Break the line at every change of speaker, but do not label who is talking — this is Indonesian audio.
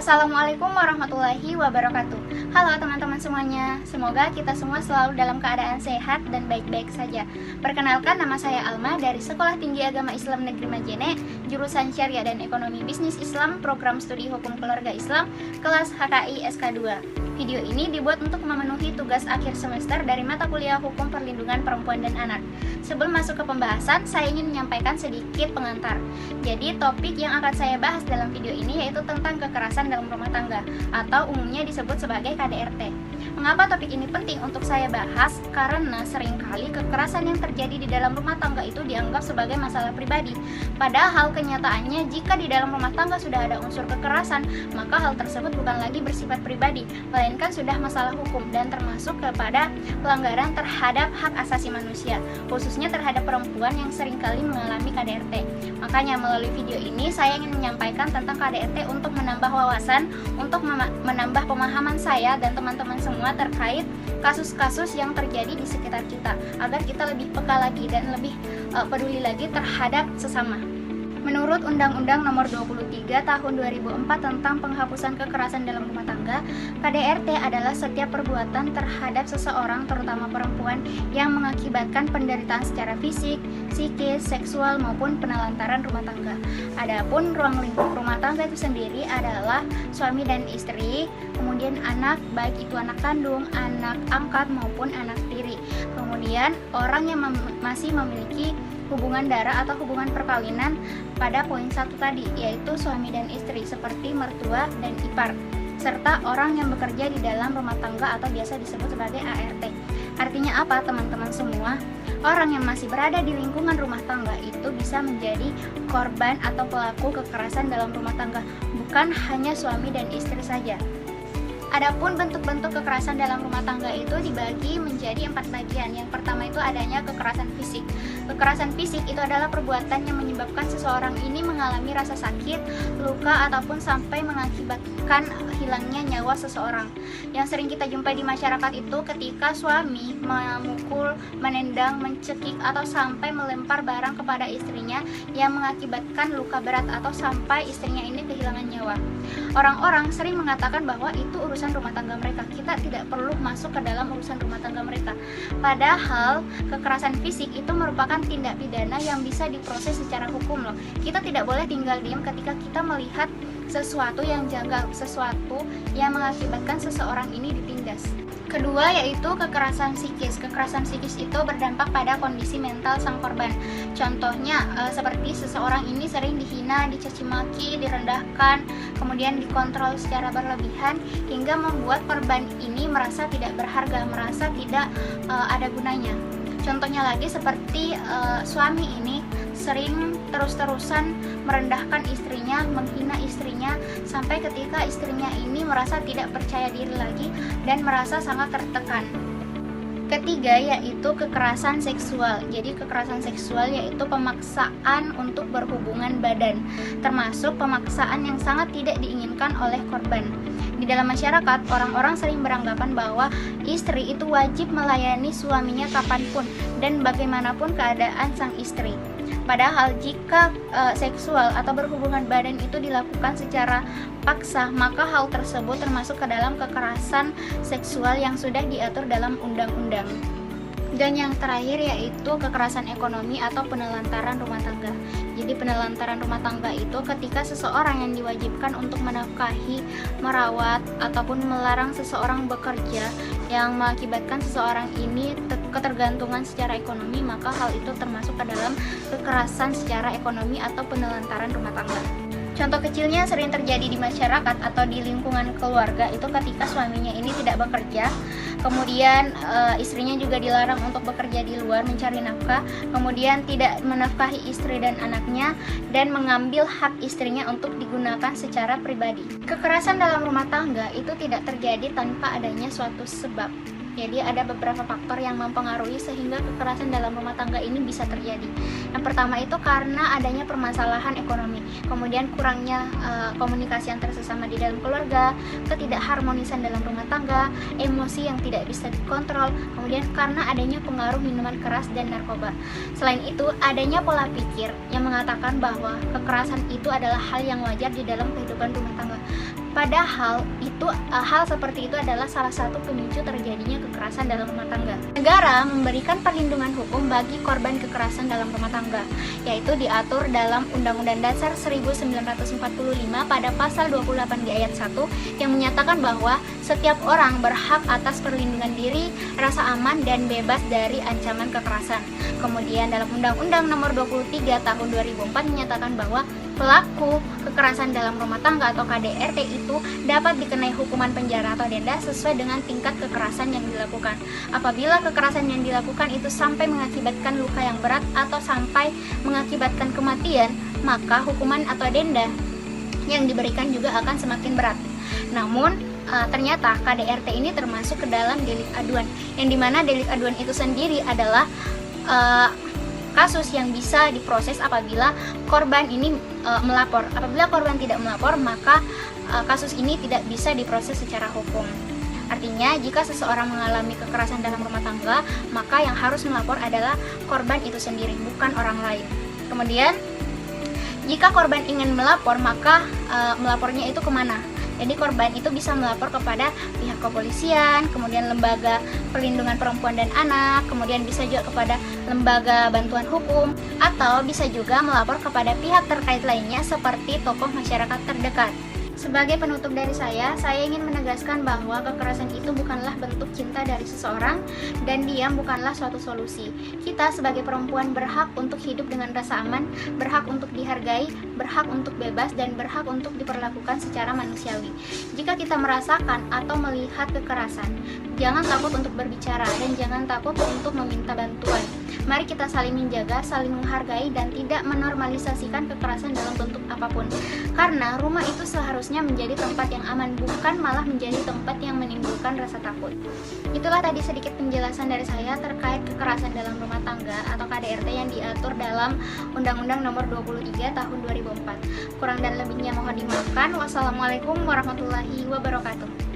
Assalamualaikum warahmatullahi wabarakatuh. Halo teman-teman semuanya, semoga kita semua selalu dalam keadaan sehat dan baik-baik saja. Perkenalkan, nama saya Alma dari Sekolah Tinggi Agama Islam Negeri Majene, jurusan Syariah dan Ekonomi Bisnis Islam, Program Studi Hukum Keluarga Islam, kelas HKI SK2. Video ini dibuat untuk memenuhi tugas akhir semester dari mata kuliah Hukum Perlindungan Perempuan dan Anak. Sebelum masuk ke pembahasan, saya ingin menyampaikan sedikit pengantar. Jadi, topik yang akan saya bahas dalam video ini yaitu tentang kekerasan dalam rumah tangga, atau umumnya disebut sebagai KDRT. Mengapa topik ini penting untuk saya bahas? Karena seringkali kekerasan yang terjadi di dalam rumah tangga itu dianggap sebagai masalah pribadi. Padahal kenyataannya, jika di dalam rumah tangga sudah ada unsur kekerasan, maka hal tersebut bukan lagi bersifat pribadi, melainkan sudah masalah hukum dan termasuk kepada pelanggaran terhadap hak asasi manusia, khususnya terhadap perempuan yang seringkali mengalami KDRT. Makanya melalui video ini saya ingin menyampaikan tentang KDRT untuk menambah wawasan, untuk menambah pemahaman saya dan teman-teman semua terkait kasus-kasus yang terjadi di sekitar kita, agar kita lebih peka lagi dan lebih peduli lagi terhadap sesama. Menurut Undang-Undang Nomor 23 Tahun 2004 tentang penghapusan kekerasan dalam rumah tangga, KDRT adalah setiap perbuatan terhadap seseorang, terutama perempuan, yang mengakibatkan penderitaan secara fisik, psikis, seksual, maupun penelantaran rumah tangga. Adapun ruang lingkup rumah tangga itu sendiri adalah suami dan istri, kemudian anak, baik itu anak kandung, anak angkat, maupun anak tiri. Kemudian orang yang masih memiliki hubungan darah atau hubungan perkawinan pada poin 1 tadi, yaitu suami dan istri seperti mertua dan ipar, serta orang yang bekerja di dalam rumah tangga atau biasa disebut sebagai ART. Artinya apa teman-teman semua? Orang yang masih berada di lingkungan rumah tangga itu bisa menjadi korban atau pelaku kekerasan dalam rumah tangga, bukan hanya suami dan istri saja. Adapun bentuk-bentuk kekerasan dalam rumah tangga itu dibagi menjadi 4 bagian. Yang pertama itu adanya kekerasan fisik. Kekerasan fisik itu adalah perbuatan yang menyebabkan seseorang ini mengalami rasa sakit, luka, ataupun sampai mengakibatkan hilangnya nyawa seseorang. Yang sering kita jumpai di masyarakat itu ketika suami memukul, menendang, mencekik, atau sampai melempar barang kepada istrinya yang mengakibatkan luka berat atau sampai istrinya ini kehilangan nyawa. Orang-orang sering mengatakan bahwa itu urusan rumah tangga mereka, kita tidak perlu masuk ke dalam urusan rumah tangga mereka. Padahal kekerasan fisik itu merupakan tindak pidana yang bisa diproses secara hukum loh. Kita tidak boleh tinggal diam ketika kita melihat sesuatu yang janggal, sesuatu yang mengakibatkan seseorang ini ditindas. Kedua yaitu kekerasan psikis. Kekerasan psikis itu berdampak pada kondisi mental sang korban. Contohnya seperti seseorang ini sering dihina, dicaci maki, direndahkan, kemudian dikontrol secara berlebihan hingga membuat korban ini merasa tidak berharga, merasa tidak ada gunanya. Contohnya lagi seperti suami ini sering terus-terusan merendahkan istrinya, menghina istrinya, sampai ketika istrinya ini merasa tidak percaya diri lagi dan merasa sangat tertekan. Ketiga yaitu kekerasan seksual. Jadi kekerasan seksual yaitu pemaksaan untuk berhubungan badan, termasuk pemaksaan yang sangat tidak diinginkan oleh korban. Di dalam masyarakat, orang-orang sering beranggapan bahwa istri itu wajib melayani suaminya kapanpun dan bagaimanapun keadaan sang istri. Padahal jika seksual atau berhubungan badan itu dilakukan secara paksa, maka hal tersebut termasuk ke dalam kekerasan seksual yang sudah diatur dalam undang-undang. Dan yang terakhir yaitu kekerasan ekonomi atau penelantaran rumah tangga. Jadi penelantaran rumah tangga itu ketika seseorang yang diwajibkan untuk menafkahi, merawat, ataupun melarang seseorang bekerja yang mengakibatkan seseorang ini ketergantungan secara ekonomi, maka hal itu termasuk ke dalam kekerasan secara ekonomi atau penelantaran rumah tangga. Contoh kecilnya sering terjadi di masyarakat atau di lingkungan keluarga itu ketika suaminya ini tidak bekerja, kemudian istrinya juga dilarang untuk bekerja di luar mencari nafkah, kemudian tidak menafkahi istri dan anaknya, dan mengambil hak istrinya untuk digunakan secara pribadi. Kekerasan dalam rumah tangga itu tidak terjadi tanpa adanya suatu sebab. Jadi ada beberapa faktor yang mempengaruhi sehingga kekerasan dalam rumah tangga ini bisa terjadi. Yang pertama itu karena adanya permasalahan ekonomi, kemudian kurangnya komunikasi antar sesama di dalam keluarga, ketidakharmonisan dalam rumah tangga, emosi yang tidak bisa dikontrol, kemudian karena adanya pengaruh minuman keras dan narkoba. Selain itu, adanya pola pikir yang mengatakan bahwa kekerasan itu adalah hal yang wajar di dalam kehidupan rumah tangga. Padahal hal seperti itu adalah salah satu pemicu terjadinya kekerasan dalam rumah tangga. Negara memberikan perlindungan hukum bagi korban kekerasan dalam rumah tangga, yaitu diatur dalam Undang-Undang Dasar 1945 pada pasal 28 di ayat 1 yang menyatakan bahwa setiap orang berhak atas perlindungan diri, rasa aman dan bebas dari ancaman kekerasan. Kemudian dalam Undang-Undang Nomor 23 Tahun 2004 menyatakan bahwa pelaku kekerasan dalam rumah tangga atau KDRT itu dapat dikenai hukuman penjara atau denda sesuai dengan tingkat kekerasan yang dilakukan. Apabila kekerasan yang dilakukan itu sampai mengakibatkan luka yang berat atau sampai mengakibatkan kematian, maka hukuman atau denda yang diberikan juga akan semakin berat. Namun ternyata KDRT ini termasuk ke dalam delik aduan, yang dimana delik aduan itu sendiri adalah kasus yang bisa diproses apabila korban ini melapor. Apabila korban tidak melapor, maka kasus ini tidak bisa diproses secara hukum. Artinya, jika seseorang mengalami kekerasan dalam rumah tangga, maka yang harus melapor adalah korban itu sendiri, bukan orang lain. Kemudian, jika korban ingin melapor, maka melapornya itu kemana? Jadi korban itu bisa melapor kepada pihak kepolisian, kemudian lembaga perlindungan perempuan dan anak, kemudian bisa juga kepada lembaga bantuan hukum, atau bisa juga melapor kepada pihak terkait lainnya seperti tokoh masyarakat terdekat. Sebagai penutup dari saya ingin menegaskan bahwa kekerasan itu bukanlah bentuk cinta dari seseorang dan diam bukanlah suatu solusi. Kita sebagai perempuan berhak untuk hidup dengan rasa aman, berhak untuk dihargai, berhak untuk bebas, dan berhak untuk diperlakukan secara manusiawi. Jika kita merasakan atau melihat kekerasan, jangan takut untuk berbicara dan jangan takut untuk meminta bantuan. Mari kita saling menjaga, saling menghargai, dan tidak menormalisasikan kekerasan dalam bentuk apapun. Karena rumah itu seharusnya menjadi tempat yang aman, bukan malah menjadi tempat yang menimbulkan rasa takut. Itulah tadi sedikit penjelasan dari saya terkait kekerasan dalam rumah tangga atau KDRT yang diatur dalam Undang-Undang Nomor 23 Tahun 2004. Kurang dan lebihnya mohon dimaafkan. Wassalamualaikum warahmatullahi wabarakatuh.